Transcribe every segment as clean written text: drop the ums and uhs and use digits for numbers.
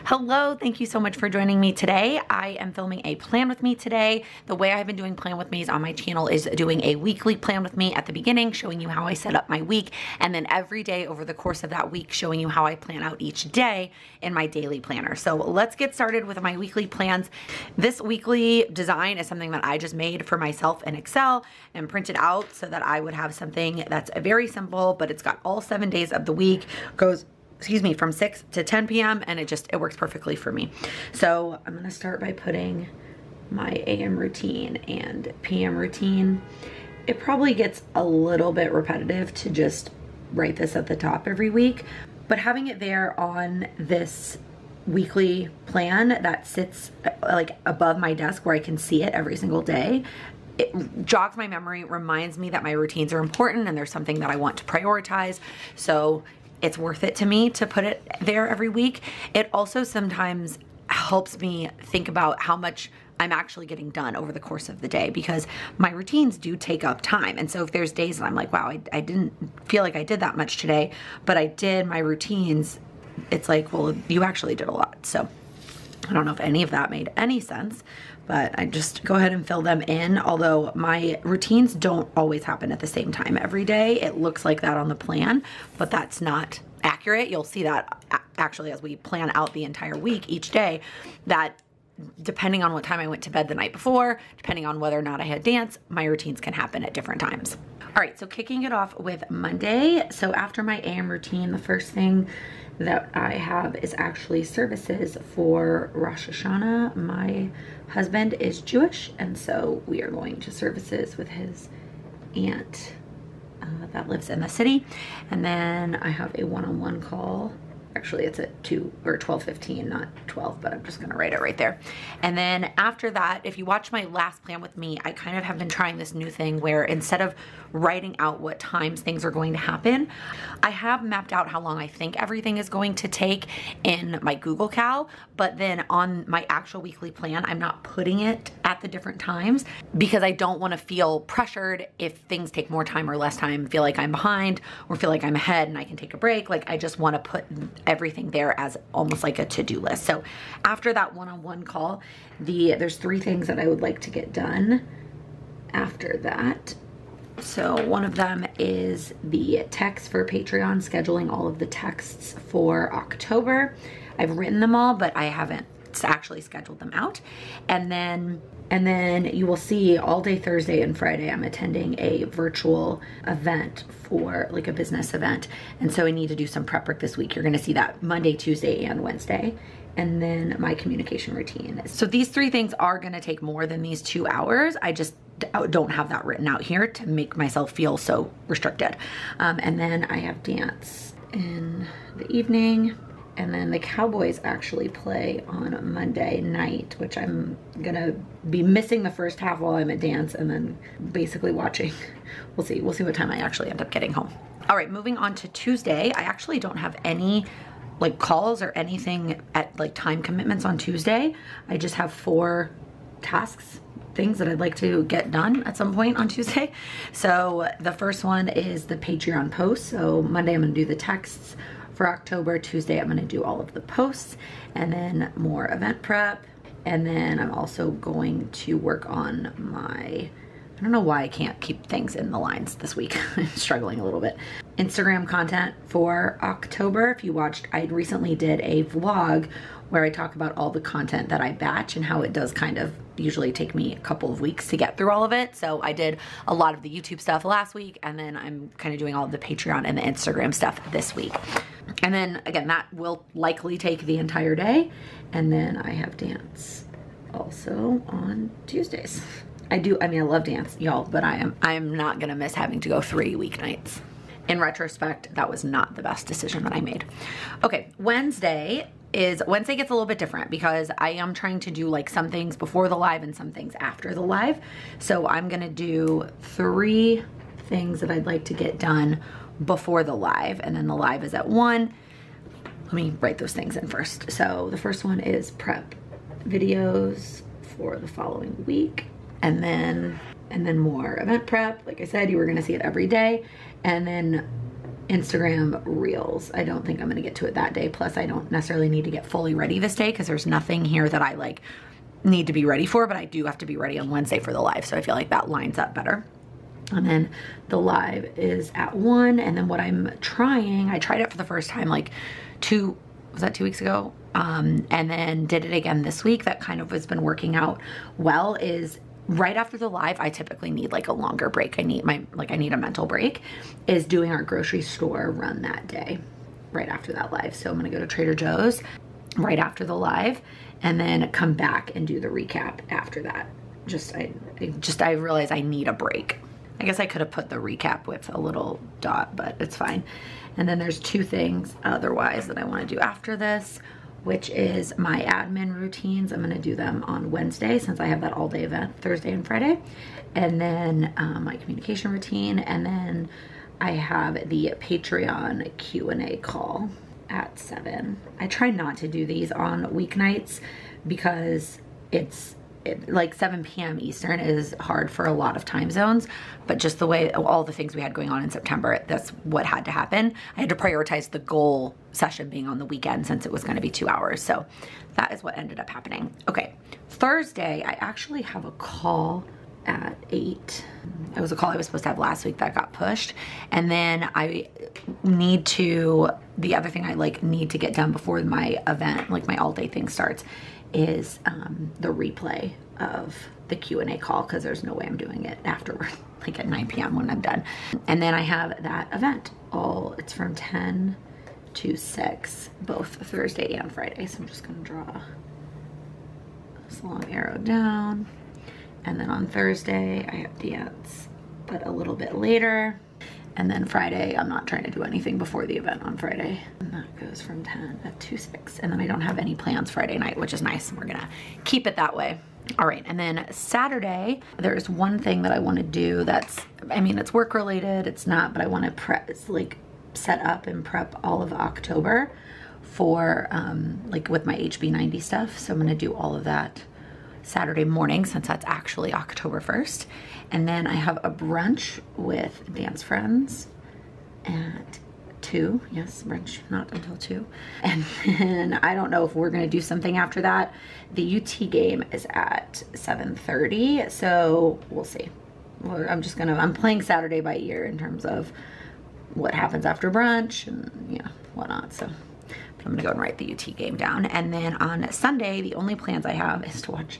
Hello, thank you so much for joining me today. I am filming a plan with me today. The way I've been doing plan with me's on my channel is doing a weekly plan with me at the beginning, showing you how I set up my week, and then every day over the course of that week, showing you how I plan out each day in my daily planner. So let's get started with my weekly plans. This weekly design is something that I just made for myself in Excel and printed out so that I would have something that's very simple, but it's got all 7 days of the week, goes from 6 to 10 p.m. and it works perfectly for me. So I'm gonna start by putting my AM routine and PM routine. It probably gets a little bit repetitive to just write this at the top every week, but having it there on this weekly plan that sits like above my desk where I can see it every single day, it jogs my memory, reminds me that my routines are important and there's something that I want to prioritize. So it's worth it to me to put it there every week. It also sometimes helps me think about how much I'm actually getting done over the course of the day, because my routines do take up time. And so if there's days that I'm like, wow, I didn't feel like I did that much today, but I did my routines, it's like, well, you actually did a lot. So I don't know if any of that made any sense, but I just go ahead and fill them in. Although my routines don't always happen at the same time every day. It looks like that on the plan, but that's not accurate. You'll see that actually as we plan out the entire week each day, that depending on what time I went to bed the night before, depending on whether or not I had dance, my routines can happen at different times. All right, so kicking it off with Monday. So after my AM routine, the first thing that I have is actually services for Rosh Hashanah. My husband is Jewish, and so we are going to services with his aunt that lives in the city. And then I have a one-on-one call. Actually, it's at 12:15, not 12, but I'm just gonna write it right there. And then after that, if you watch my last plan with me, I kind of have been trying this new thing where instead of writing out what times things are going to happen, I have mapped out how long I think everything is going to take in my Google Cal, but then on my actual weekly plan, I'm not putting it at the different times because I don't wanna feel pressured if things take more time or less time, feel like I'm behind or feel like I'm ahead and I can take a break. Like, I just wanna put everything there as almost like a to-do list. So after that one-on-one call, there's 3 things that I would like to get done after that. So one of them is the text for Patreon, scheduling all of the texts for October. I've written them all, but I haven't actually scheduled them out. And then you will see all day Thursday and Friday I'm attending a virtual event for like a business event. And so I need to do some prep work this week. You're gonna see that Monday, Tuesday, and Wednesday. And then my communication routine. So these 3 things are gonna take more than these 2 hours. I just don't have that written out here to make myself feel so restricted. And then I have dance in the evening. And then the Cowboys actually play on Monday night, which I'm gonna be missing the first half while I'm at dance and then basically watching. We'll see what time I actually end up getting home. All right, moving on to Tuesday. I actually don't have any like calls or anything at like time commitments on Tuesday. I just have 4 tasks, things that I'd like to get done at some point on Tuesday. So the first one is the Patreon post. So Monday I'm gonna do the texts for October. Tuesday I'm gonna do all of the posts and then more event prep. And then I'm also going to work on my, I don't know why I can't keep things in the lines this week. I'm struggling a little bit. Instagram content for October. If you watched, I recently did a vlog where I talk about all the content that I batch and how it does kind of usually take me a couple of weeks to get through all of it. So I did a lot of the YouTube stuff last week, and then I'm kind of doing all of the Patreon and the Instagram stuff this week. And then again, that will likely take the entire day. And then I have dance also on Tuesdays. I love dance, y'all, but I am not gonna miss having to go 3 weeknights. In retrospect, that was not the best decision that I made. Okay, Wednesday gets a little bit different because I am trying to do like some things before the live and some things after the live. So I'm gonna do 3 things that I'd like to get done before the live, and then the live is at 1. Let me write those things in first. So the first one is prep videos for the following week, and then more event prep. Like I said, you were gonna see it every day. And then Instagram reels. I don't think I'm gonna get to it that day. Plus I don't necessarily need to get fully ready this day because there's nothing here that I like need to be ready for, but I do have to be ready on Wednesday for the live. So I feel like that lines up better. And then the live is at 1. And then what I'm trying, I tried it for the first time like 2 weeks ago? And then did it again this week. That kind of has been working out well. Is right after the live, I typically need like a longer break. I need a mental break, is doing our grocery store run that day right after that live. So I'm gonna go to Trader Joe's right after the live and then come back and do the recap after that. I realize I need a break. I guess I could have put the recap with a little dot, but it's fine. And then there's 2 things otherwise that I want to do after this, which is my admin routines. I'm going to do them on Wednesday since I have that all day event Thursday and Friday. And then my communication routine. And then I have the Patreon Q&A call at 7. I try not to do these on weeknights because like 7 p.m. Eastern is hard for a lot of time zones, but just the way all the things we had going on in September, that's what had to happen. I had to prioritize the goal session being on the weekend since it was going to be 2 hours. So that is what ended up happening. Okay, Thursday, I actually have a call at 8. It was a call I was supposed to have last week that got pushed. And then the other thing I like need to get done before my event, like my all day thing starts, is the replay of the Q&A call because there's no way I'm doing it afterward, like at 9 p.m. when I'm done. And then I have that event. It's from 10 to 6, both Thursday and Friday. So I'm just gonna draw this long arrow down. And then on Thursday, I have dance, but a little bit later. And then Friday, I'm not trying to do anything before the event on Friday. And that goes from 10 to 6. And then I don't have any plans Friday night, which is nice. We're gonna keep it that way. All right, and then Saturday, there's one thing that I wanna do that's, I mean, it's work related, it's not, but I wanna set up and prep all of October for, like with my HB90 stuff. So I'm gonna do all of that Saturday morning since that's actually October 1st. And then I have a brunch with dance friends at 2. Yes, brunch not until 2. And then I don't know if we're gonna do something after that. The UT game is at 7:30, so we'll see. I'm playing Saturday by ear in terms of what happens after brunch and whatnot. So I'm gonna go and write the UT game down. And then on Sunday, the only plans I have is to watch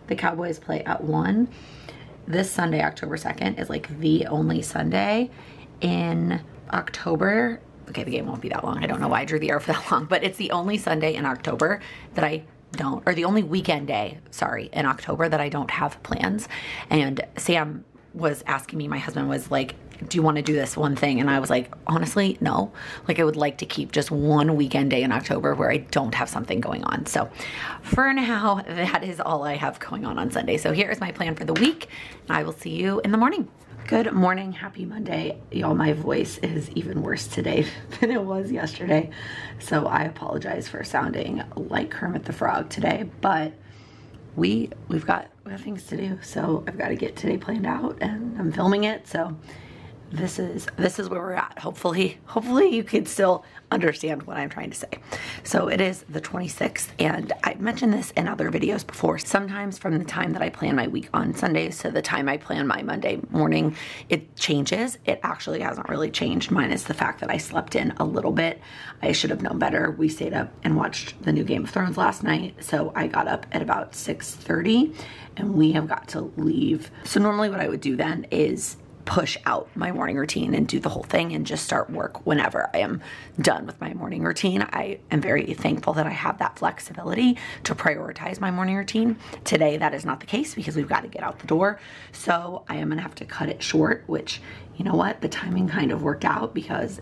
the Cowboys play at 1. This Sunday, October 2nd, is like the only Sunday in October. Okay, the game won't be that long. I don't know why I drew the arrow for that long, but it's the only Sunday in October that I don't, or the only weekend day, sorry, in October that I don't have plans. And Sam was asking me, my husband was like, do you want to do this one thing? And I was like, honestly, no. Like I would like to keep just one weekend day in October where I don't have something going on. So for now, that is all I have going on Sunday. So here is my plan for the week. And I will see you in the morning. Good morning, happy Monday. Y'all, my voice is even worse today than it was yesterday. So I apologize for sounding like Kermit the Frog today, but we have things to do. So I've got to get today planned out and I'm filming it. So this is where we're at. Hopefully you can still understand what I'm trying to say. So it is the 26th, and I've mentioned this in other videos before. Sometimes from the time that I plan my week on Sundays to the time I plan my Monday morning, it changes. It actually hasn't really changed, minus the fact that I slept in a little bit. I should have known better. We stayed up and watched the new Game of Thrones last night, so I got up at about 6:30, and we have got to leave. So normally what I would do then is push out my morning routine and do the whole thing and just start work whenever I am done with my morning routine. I am very thankful that I have that flexibility to prioritize my morning routine. Today, that is not the case because we've got to get out the door. So I am gonna have to cut it short, which, you know what, the timing kind of worked out because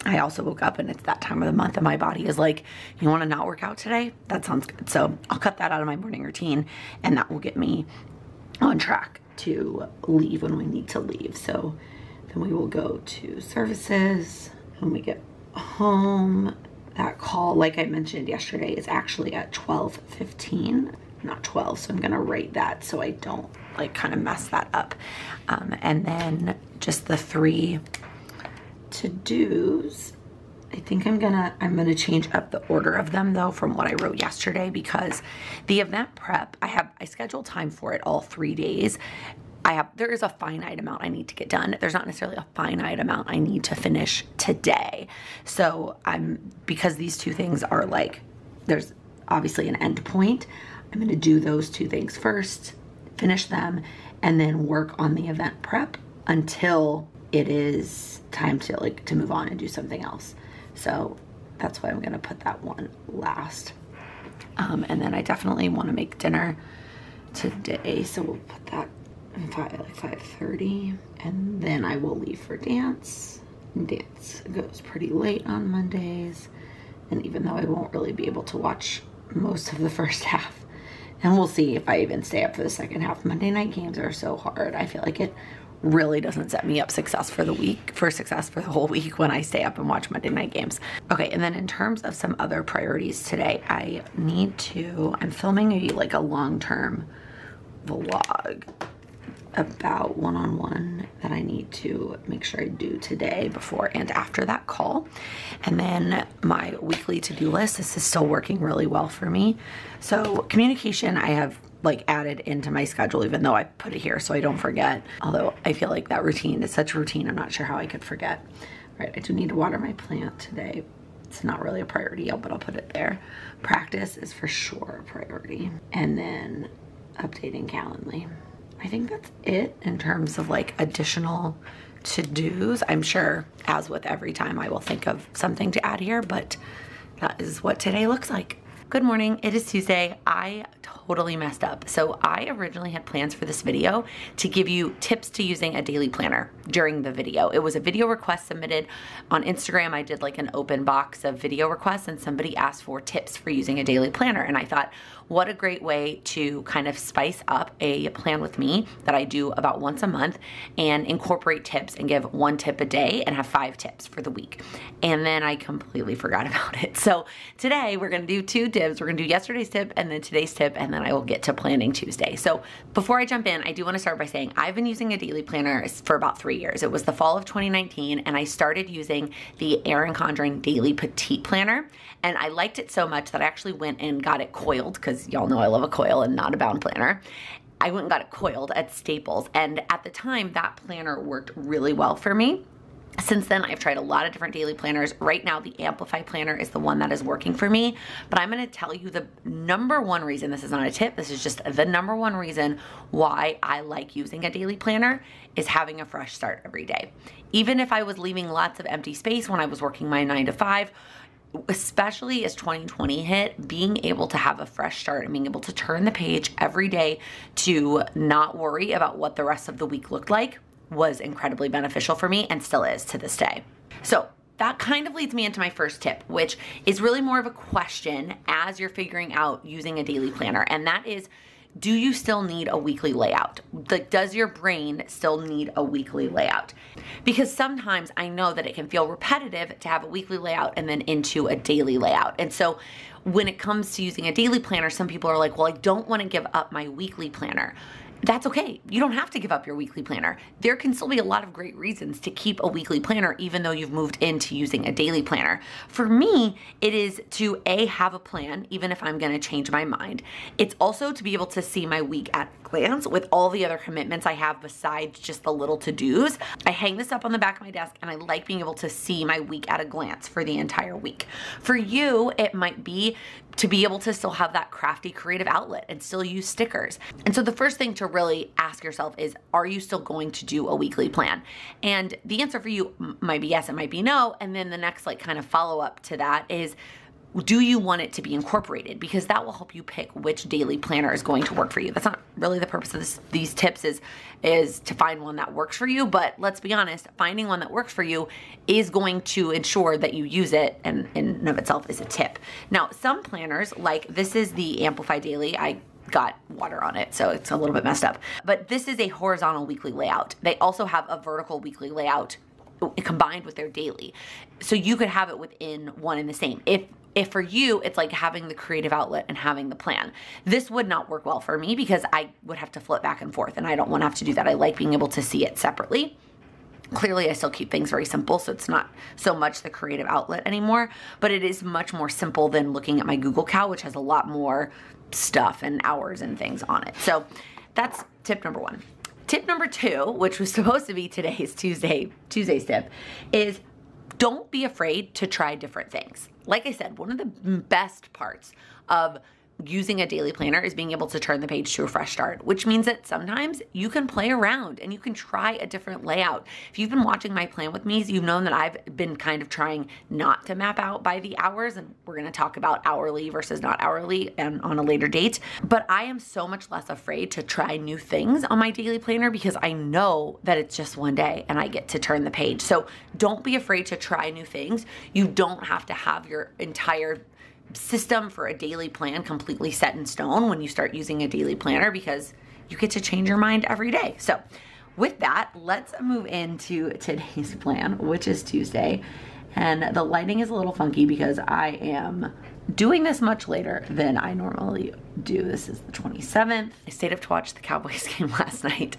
I also woke up and it's that time of the month and my body is like, you wanna not work out today? That sounds good. So I'll cut that out of my morning routine and that will get me on track to leave when we need to leave. So then we will go to services. When we get home, that call, like I mentioned yesterday, is actually at 12:15, not 12. So I'm gonna write that so I don't like kind of mess that up. And then just the 3 to-dos, I think I'm gonna change up the order of them though from what I wrote yesterday, because the event prep, I scheduled time for it all 3 days. There is a finite amount I need to get done. There's not necessarily a finite amount I need to finish today. So because these two things are like, there's obviously an end point, I'm gonna do those two things first, finish them, and then work on the event prep until it is time to move on and do something else. So that's why I'm gonna put that one last. And then I definitely wanna make dinner today, so we'll put that 5:30, and then I will leave for dance. Dance goes pretty late on Mondays, and even though I won't really be able to watch most of the first half, and we'll see if I even stay up for the second half. Monday night games are so hard. I feel like it really doesn't set me up for success for the whole week when I stay up and watch Monday night games. Okay, and then in terms of some other priorities today, I'm filming a long-term vlog about one-on-one that I need to make sure I do today before and after that call. And then my weekly to-do list, this is still working really well for me. So communication I have added into my schedule, even though I put it here so I don't forget. Although I feel like that routine is such a routine, I'm not sure how I could forget. All right, I do need to water my plant today. It's not really a priority, but I'll put it there. Practice is for sure a priority. And then updating Calendly. I think that's it in terms of additional to-dos. I'm sure, as with every time, I will think of something to add here, but that is what today looks like. Good morning, it is Tuesday. I totally messed up. So I originally had plans for this video to give you tips to using a daily planner during the video. It was a video request submitted on Instagram. I did an open box of video requests, and somebody asked for tips for using a daily planner. And I thought, what a great way to kind of spice up a plan with me that I do about once a month and incorporate tips and give 1 tip a day and have 5 tips for the week. And then I completely forgot about it. So today we're gonna do 2 tips. We're gonna do yesterday's tip and then today's tip, and then I will get to planning Tuesday. So before I jump in, I do wanna start by saying I've been using a daily planner for about 3 years. It was the fall of 2019, and I started using the Erin Condren Daily Petite Planner. And I liked it so much that I actually went and got it coiled, because y'all know I love a coil and not a bound planner. I went and got it coiled at Staples, and at the time that planner worked really well for me. Since then, I've tried a lot of different daily planners. Right now, the Amplify planner is the one that is working for me, but I'm gonna tell you the number one reason, this is not a tip, this is just the number one reason why I like using a daily planner is having a fresh start every day. Even if I was leaving lots of empty space when I was working my 9 to 5, especially as 2020 hit, being able to have a fresh start and being able to turn the page every day to not worry about what the rest of the week looked like was incredibly beneficial for me, and still is to this day. So that kind of leads me into my first tip, which is really more of a question as you're figuring out using a daily planner, and that is, do you still need a weekly layout? Does your brain still need a weekly layout? Because sometimes I know that it can feel repetitive to have a weekly layout and then into a daily layout. And so when it comes to using a daily planner, some people are like, well, I don't want to give up my weekly planner. That's okay. You don't have to give up your weekly planner. There can still be a lot of great reasons to keep a weekly planner even though you've moved into using a daily planner. For me, it is to have a plan even if I'm gonna change my mind. It's also to be able to see my week at a glance with all the other commitments I have besides just the little to-dos. I hang this up on the back of my desk, and I like being able to see my week at a glance for the entire week. For you, it might be to be able to still have that crafty creative outlet and still use stickers. And so the first thing to really ask yourself is, are you still going to do a weekly plan? And the answer for you might be yes, it might be no. And then the next kind of follow up to that is, do you want it to be incorporated? Because that will help you pick which daily planner is going to work for you. That's not really the purpose of these tips is to find one that works for you, but let's be honest, finding one that works for you is going to ensure that you use it, and in and of itself is a tip. Now, some planners, like this is the Amplify Daily, I got water on it, so it's a little bit messed up, but this is a horizontal weekly layout. They also have a vertical weekly layout combined with their daily. So you could have it within one and the same. If for you, it's like having the creative outlet and having the plan. This would not work well for me because I would have to flip back and forth, and I don't want to have to do that. I like being able to see it separately. Clearly, I still keep things very simple, so it's not so much the creative outlet anymore, but it is much more simple than looking at my Google Cal, which has a lot more stuff and hours and things on it. So that's tip number 1. Tip number 2, which was supposed to be today's Tuesday's tip, is don't be afraid to try different things. Like I said, one of the best parts of using a daily planner is being able to turn the page to a fresh start, which means that sometimes you can play around and you can try a different layout. If you've been watching my Plan With Me's, you've known that I've been kind of trying not to map out by the hours, and we're gonna talk about hourly versus not hourly and on a later date. But I am so much less afraid to try new things on my daily planner because I know that it's just one day and I get to turn the page. So don't be afraid to try new things. You don't have to have your entire system for a daily plan completely set in stone when you start using a daily planner, because you get to change your mind every day. So with that, let's move into today's plan, which is Tuesday. And the lighting is a little funky because I am doing this much later than I normally do. This is the 27th. I stayed up to watch the Cowboys game last night,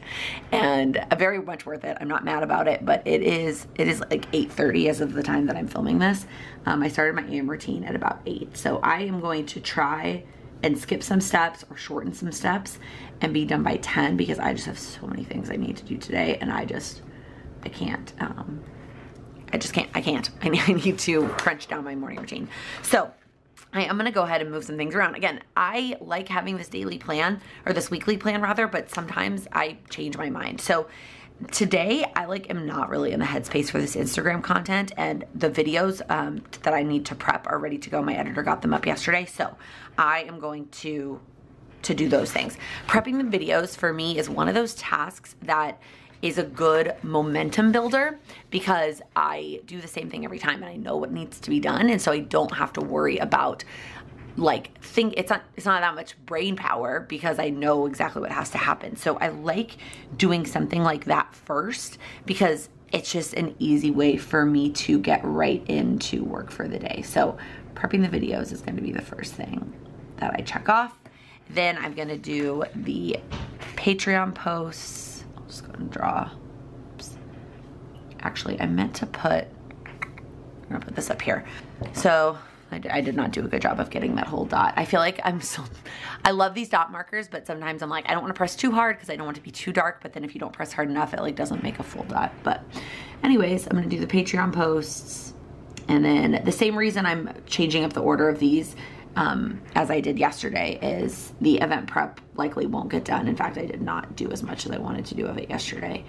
and very much worth it. I'm not mad about it, but it is like 8:30 as of the time that I'm filming this. I started my AM routine at about 8. So I am going to try and skip some steps or shorten some steps and be done by 10 because I just have so many things I need to do today, and I can't. I can't. I need to crunch down my morning routine. So I am gonna go ahead and move some things around. Again, I like having this daily plan, or this weekly plan rather, but sometimes I change my mind. So today I am not really in the headspace for this Instagram content, and the videos that I need to prep are ready to go. My editor got them up yesterday, so I am going to do those things. Prepping the videos for me is one of those tasks that is a good momentum builder because I do the same thing every time and I know what needs to be done, and so I don't have to worry about it's not that much brain power because I know exactly what has to happen. So I like doing something like that first because it's just an easy way for me to get right into work for the day. So prepping the videos is going to be the first thing that I check off. Then I'm going to do the Patreon posts. Just go and draw. Oops. Actually, I meant to I'm gonna put this up here. So I did not do a good job of getting that whole dot. I feel like I love these dot markers, but sometimes I'm like, I don't want to press too hard because I don't want it to be too dark, but then if you don't press hard enough, it doesn't make a full dot. But anyways, I'm gonna do the Patreon posts, and then the same reason I'm changing up the order of these as I did yesterday is the event prep likely won't get done. In fact, I did not do as much as I wanted to do of it yesterday.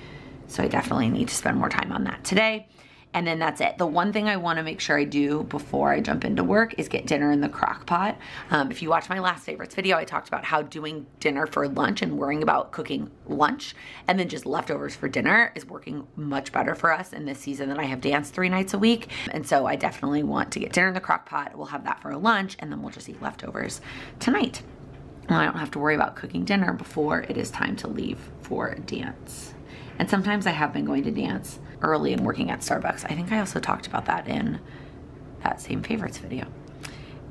So I definitely need to spend more time on that today. And then that's it. The one thing I want to make sure I do before I jump into work is get dinner in the crock pot. If you watch my last favorites video, I talked about how doing dinner for lunch and worrying about cooking lunch and then just leftovers for dinner is working much better for us in this season that I have dance 3 nights a week. And so I definitely want to get dinner in the crock pot. We'll have that for a lunch, and then we'll just eat leftovers tonight. And I don't have to worry about cooking dinner before it is time to leave for dance. And sometimes I have been going to dance early and working at Starbucks. I think I also talked about that in that same favorites video.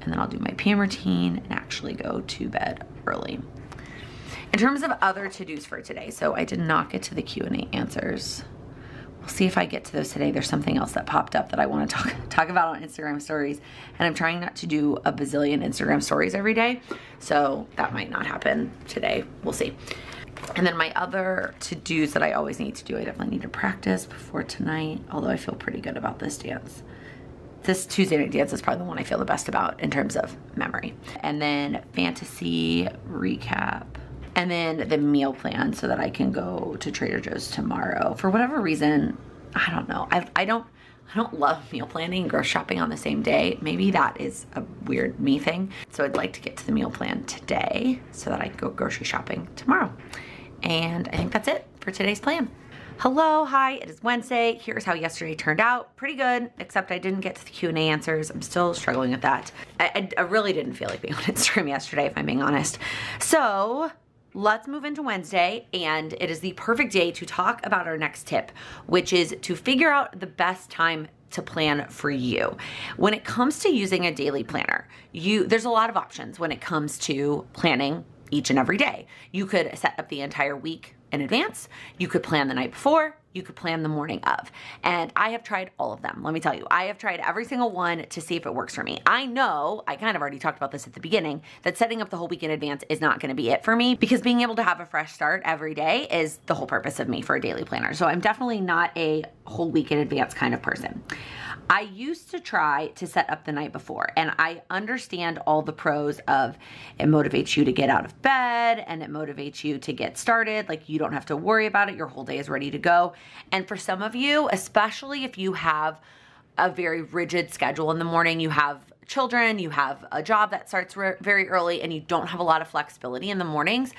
And then I'll do my PM routine and actually go to bed early. In terms of other to-dos for today, so I did not get to the Q&A answers. We'll see if I get to those today. There's something else that popped up that I want to talk about on Instagram stories, and I'm trying not to do a bazillion Instagram stories every day, so that might not happen today. We'll see. And then my other to-dos that I always need to do, I definitely need to practice before tonight, although I feel pretty good about this dance. This Tuesday night dance is probably the one I feel the best about in terms of memory. And then fantasy recap. And then the meal plan so that I can go to Trader Joe's tomorrow. For whatever reason, I don't know. I don't love meal planning and grocery shopping on the same day. Maybe that is a weird me thing. So I'd like to get to the meal plan today so that I can go grocery shopping tomorrow. And I think that's it for today's plan. Hello, hi, it is Wednesday. Here's how yesterday turned out. Pretty good, except I didn't get to the Q&A answers. I'm still struggling with that. I really didn't feel like being on Instagram yesterday, if I'm being honest. So let's move into Wednesday, and it is the perfect day to talk about our next tip, which is to figure out the best time to plan for you. When it comes to using a daily planner, there's a lot of options when it comes to planning each and every day. You could set up the entire week in advance. You could plan the night before, you could plan the morning of. And I have tried all of them. Let me tell you, I have tried every single one to see if it works for me. I know, I kind of already talked about this at the beginning, that setting up the whole week in advance is not going to be it for me, because being able to have a fresh start every day is the whole purpose of me for a daily planner. So I'm definitely not a whole week in advance kind of person. I used to try to set up the night before, and I understand all the pros of it motivates you to get out of bed and it motivates you to get started. Like, you don't have to worry about it. Your whole day is ready to go. And for some of you, especially if you have a very rigid schedule in the morning, you have children, you have a job that starts very early, and you don't have a lot of flexibility in the mornings,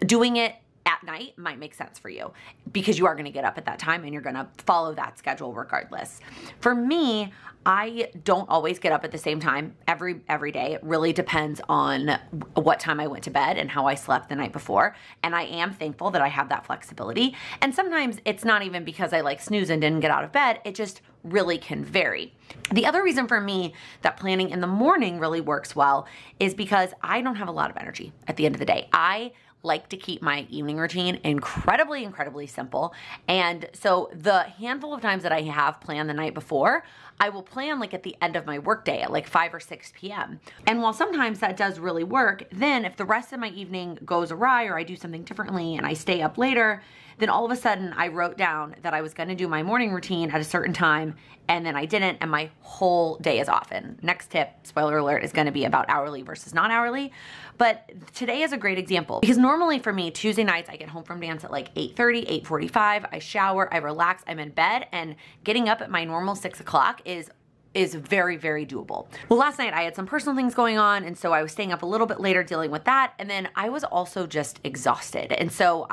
doing it at night might make sense for you, because you are going to get up at that time and you're going to follow that schedule regardless. For me, I don't always get up at the same time every day. It really depends on what time I went to bed and how I slept the night before. And I am thankful that I have that flexibility. And sometimes it's not even because I like snooze and didn't get out of bed. It just really can vary. The other reason for me that planning in the morning really works well is because I don't have a lot of energy at the end of the day. I like to keep my evening routine incredibly simple. And so the handful of times that I have planned the night before, I will plan like at the end of my workday at like 5 or 6 p.m. And while sometimes that does really work, then if the rest of my evening goes awry or I do something differently and I stay up later, then all of a sudden I wrote down that I was going to do my morning routine at a certain time, and then I didn't, and my whole day is off. And next tip, spoiler alert, is going to be about hourly versus not hourly. But today is a great example, because normally for me, Tuesday nights, I get home from dance at like 8:30, 8:45, I shower, I relax, I'm in bed, and getting up at my normal 6 o'clock is very doable. Well, last night I had some personal things going on, and so I was staying up a little bit later dealing with that, and then I was also just exhausted. And so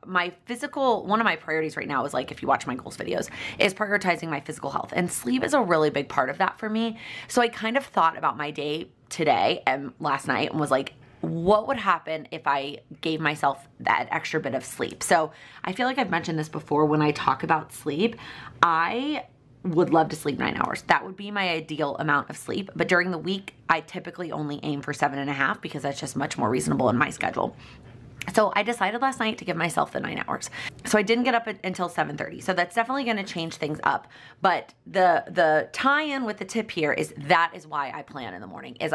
one of my priorities right now is, like, if you watch my goals videos, is prioritizing my physical health, and sleep is a really big part of that for me. So I kind of thought about my day today and last night and was like, what would happen if I gave myself that extra bit of sleep? So I feel like I've mentioned this before when I talk about sleep. I would love to sleep 9 hours. That would be my ideal amount of sleep. But during the week, I typically only aim for 7.5, because that's just much more reasonable in my schedule. So I decided last night to give myself the 9 hours. So I didn't get up until 7:30. So that's definitely going to change things up. But the tie-in with the tip here is that is why I plan in the morning. Is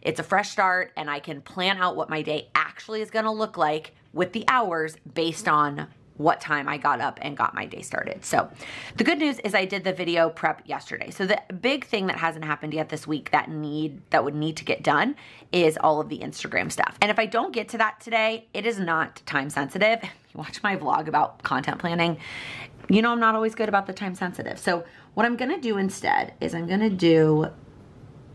it's a fresh start, and I can plan out what my day actually is going to look like with the hours based on what time I got up and got my day started. So the good news is I did the video prep yesterday. So the big thing that hasn't happened yet this week that would need to get done is all of the Instagram stuff. And if I don't get to that today, it is not time sensitive. If you watch my vlog about content planning, you know I'm not always good about the time sensitive. So what I'm gonna do instead is I'm gonna do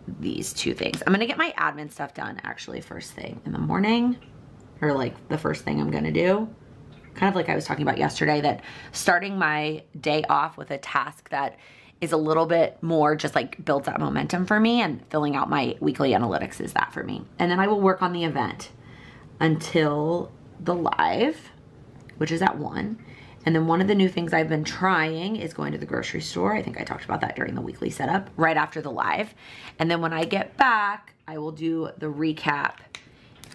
these two things. I'm gonna get my admin stuff done actually first thing in the morning, or like the first thing I'm gonna do. Kind of like I was talking about yesterday, that starting my day off with a task that is a little bit more just like builds that momentum for me, and filling out my weekly analytics is that for me. And then I will work on the event until the live, which is at 1. And then one of the new things I've been trying is going to the grocery store. I think I talked about that during the weekly setup, right after the live. And then when I get back, I will do the recap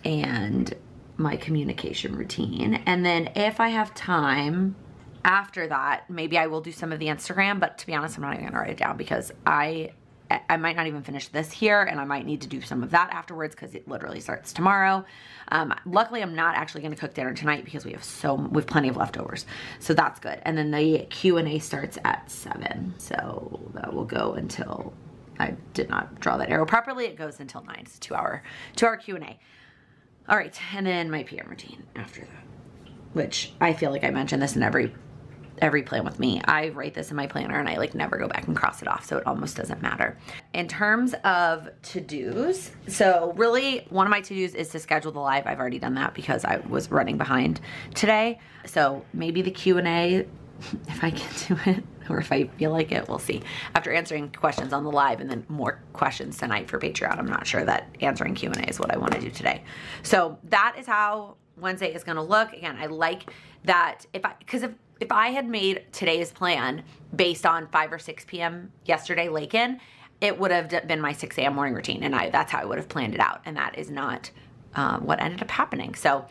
and my communication routine. And then if I have time after that, maybe I will do some of the Instagram, but to be honest, I'm not even gonna write it down, because I might not even finish this here, and I might need to do some of that afterwards, because it literally starts tomorrow. Luckily, I'm not actually gonna cook dinner tonight, because we have plenty of leftovers, so that's good. And then the Q&A starts at 7, so that will go until, I did not draw that arrow properly, it goes until 9. It's a 2-hour Q&A. All right, and then my PM routine after that, which I feel like I mentioned this in every plan with me. I write this in my planner, and I like never go back and cross it off, so it almost doesn't matter. In terms of to-dos, so really one of my to-dos is to schedule the live. I've already done that because I was running behind today. So maybe the Q&A, if I can do it, or if I feel like it, we'll see. After answering questions on the live and then more questions tonight for Patreon, I'm not sure that answering Q&A is what I want to do today. So that is how Wednesday is going to look. Again, I like that because if I had made today's plan based on 5 or 6 p.m. yesterday, Laken, it would have been my 6 a.m. morning routine, and that's how I would have planned it out, and that is not what ended up happening. So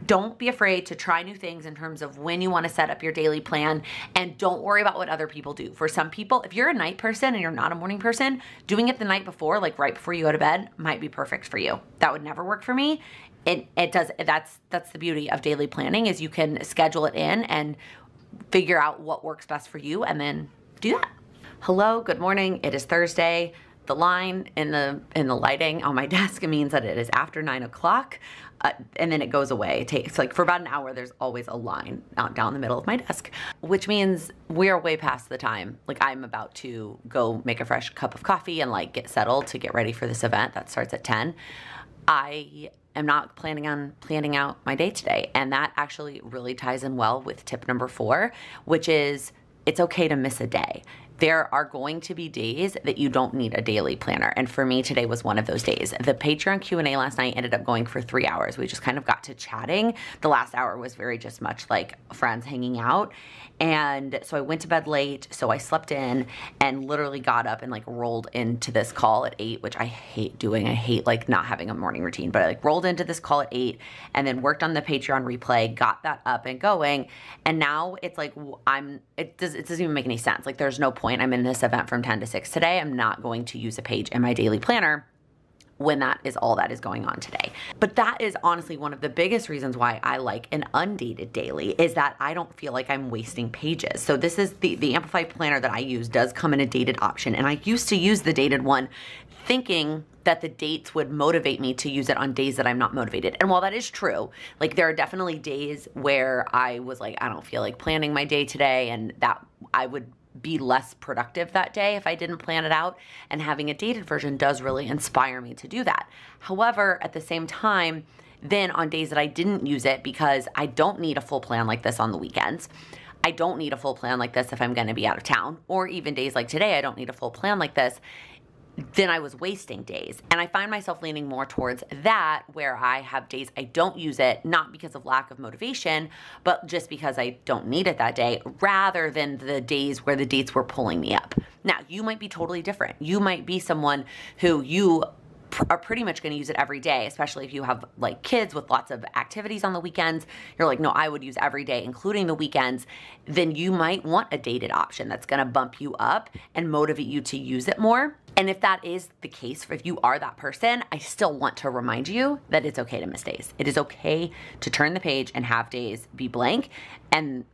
Don't be afraid to try new things in terms of when you want to set up your daily plan, and don't worry about what other people do. For some people, if you're a night person and you're not a morning person, doing it the night before, like right before you go to bed, might be perfect for you. That would never work for me. It does. That's the beauty of daily planning, is you can schedule it in and figure out what works best for you and then do that. Hello, good morning. It is Thursday. The line in the lighting on my desk means that it is after 9 o'clock, and then it goes away. It takes like for about an hour, there's always a line out down the middle of my desk, which means we are way past the time. Like I'm about to go make a fresh cup of coffee and like get settled to get ready for this event that starts at 10. I am not planning on planning out my day today, and that actually really ties in well with tip number 4, which is it's okay to miss a day. There are going to be days that you don't need a daily planner. And for me, today was one of those days. The Patreon Q&A last night ended up going for 3 hours. We just kind of got to chatting. The last hour was very just much like friends hanging out. And so I went to bed late, so I slept in and literally got up and like rolled into this call at 8, which I hate doing. I hate like not having a morning routine, but I like rolled into this call at 8 and then worked on the Patreon replay, got that up and going. And now it's like, it doesn't even make any sense. Like there's no point. I'm in this event from 10 to 6 today. I'm not going to use a page in my daily planner when that is all that is going on today. But that is honestly one of the biggest reasons why I like an undated daily, is that I don't feel like I'm wasting pages. So this is the Amplified planner that I use does come in a dated option. And I used to use the dated one thinking that the dates would motivate me to use it on days that I'm not motivated. And while that is true, like there are definitely days where I was like, I don't feel like planning my day today, and that I would be less productive that day if I didn't plan it out, and having a dated version does really inspire me to do that. However, at the same time, then on days that I didn't use it, because I don't need a full plan like this on the weekends, I don't need a full plan like this if I'm going to be out of town, or even days like today, I don't need a full plan like this, then I was wasting days. And I find myself leaning more towards that, where I have days I don't use it, not because of lack of motivation, but just because I don't need it that day, rather than the days where the dates were pulling me up. Now, you might be totally different. You might be someone who you are pretty much going to use it every day, especially if you have like kids with lots of activities on the weekends. You're like, no, I would use every day, including the weekends. Then you might want a dated option that's going to bump you up and motivate you to use it more. And if that is the case, if you are that person, I still want to remind you that it's okay to miss days. It is okay to turn the page and have days be blank, and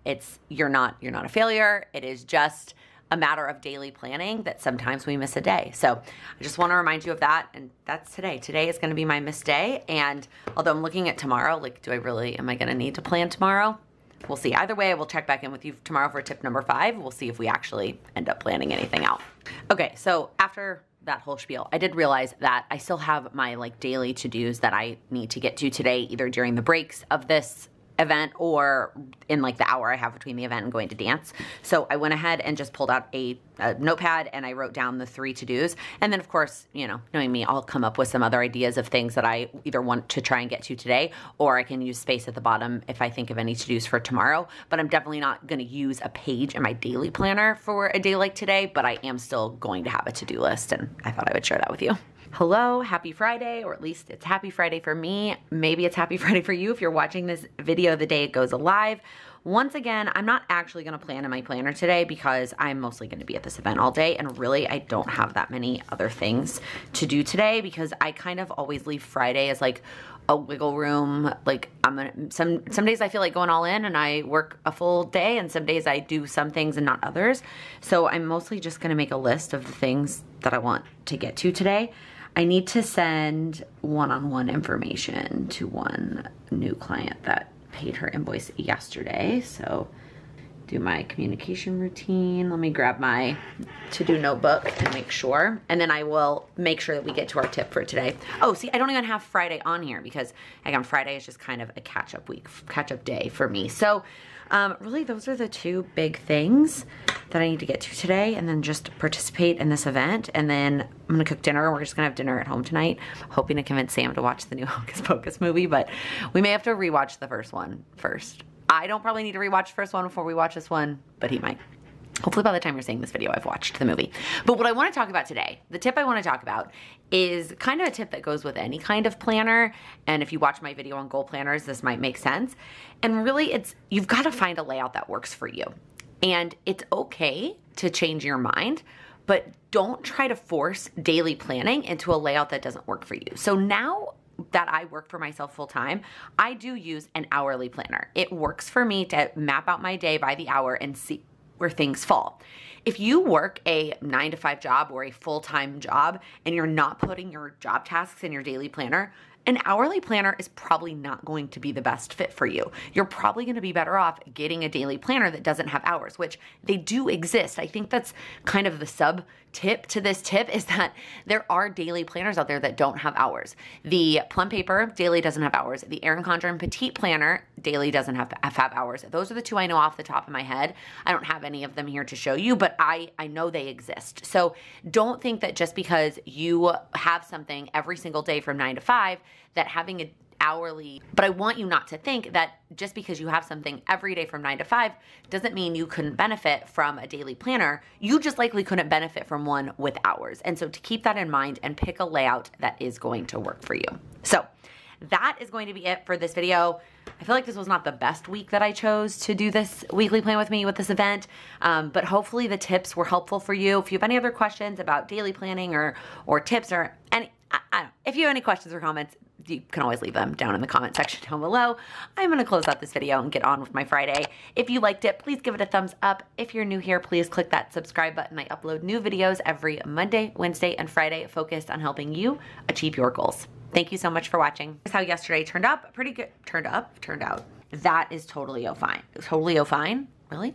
you're not a failure. It is just a matter of daily planning that sometimes we miss a day. So I just want to remind you of that, and that's today. Today is going to be my missed day, and although I'm looking at tomorrow, like, am I going to need to plan tomorrow? We'll see. Either way, I will check back in with you tomorrow for tip number 5. We'll see if we actually end up planning anything out. Okay, so after that whole spiel, I did realize that I still have my like daily to-dos that I need to get to today, either during the breaks of this event or in like the hour I have between the event and going to dance. So I went ahead and just pulled out a notepad and I wrote down the 3 to-dos. And then of course, you know, knowing me, I'll come up with some other ideas of things that I either want to try and get to today, or I can use space at the bottom if I think of any to-dos for tomorrow. But I'm definitely not going to use a page in my daily planner for a day like today, but I am still going to have a to-do list, and I thought I would share that with you. Hello, happy Friday, or at least it's happy Friday for me. Maybe it's happy Friday for you if you're watching this video the day it goes live. Once again, I'm not actually going to plan in my planner today because I'm mostly going to be at this event all day, and really I don't have that many other things to do today, because I kind of always leave Friday as like a wiggle room. Like some days I feel like going all in and I work a full day, and some days I do some things and not others. So I'm mostly just going to make a list of the things that I want to get to today. I need to send one-on-one information to one new client that paid her invoice yesterday. So do my communication routine. Let me grab my to-do notebook and make sure. And then I will make sure that we get to our tip for today. Oh, see, I don't even have Friday on here because again, Friday is just kind of a catch-up day for me. So really those are the 2 big things that I need to get to today, and then just participate in this event. And then I'm gonna cook dinner. We're just gonna have dinner at home tonight. I'm hoping to convince Sam to watch the new Hocus Pocus movie, but we may have to rewatch the first one first. I don't probably need to rewatch the first one before we watch this one, but he might. Hopefully by the time you're seeing this video, I've watched the movie. But what I want to talk about today, the tip I want to talk about is kind of a tip that goes with any kind of planner. And if you watch my video on goal planners, this might make sense. And really you've got to find a layout that works for you. And it's okay to change your mind, but don't try to force daily planning into a layout that doesn't work for you. So now that I work for myself full time, I do use an hourly planner. It works for me to map out my day by the hour and see where things fall. If you work a 9-to-5 job or a full-time job and you're not putting your job tasks in your daily planner, an hourly planner is probably not going to be the best fit for you. You're probably going to be better off getting a daily planner that doesn't have hours, which they do exist. I think that's kind of the sub tip to this tip, is that there are daily planners out there that don't have hours. The Plum Paper daily doesn't have hours. The Erin Condren Petite Planner daily doesn't have hours. Those are the two I know off the top of my head. I don't have any of them here to show you, but I know they exist. So don't think that just because you have something every single day from 9 to 5 that having an hourly, but I want you not to think that just because you have something every day from 9 to 5 doesn't mean you couldn't benefit from a daily planner. You just likely couldn't benefit from one with hours. And so to keep that in mind and pick a layout that is going to work for you. So that is going to be it for this video. I feel like this was not the best week that I chose to do this weekly plan with me with this event, but hopefully the tips were helpful for you. If you have any other questions about daily planning or tips or any, if you have any questions or comments, you can always leave them down in the comment section down below. I'm going to close out this video and get on with my Friday. If you liked it, please give it a thumbs up. If you're new here, please click that subscribe button. I upload new videos every Monday, Wednesday, and Friday focused on helping you achieve your goals. Thank you so much for watching. Here's how yesterday turned up. Pretty good. Turned out. That is totally fine. Totally fine? Really?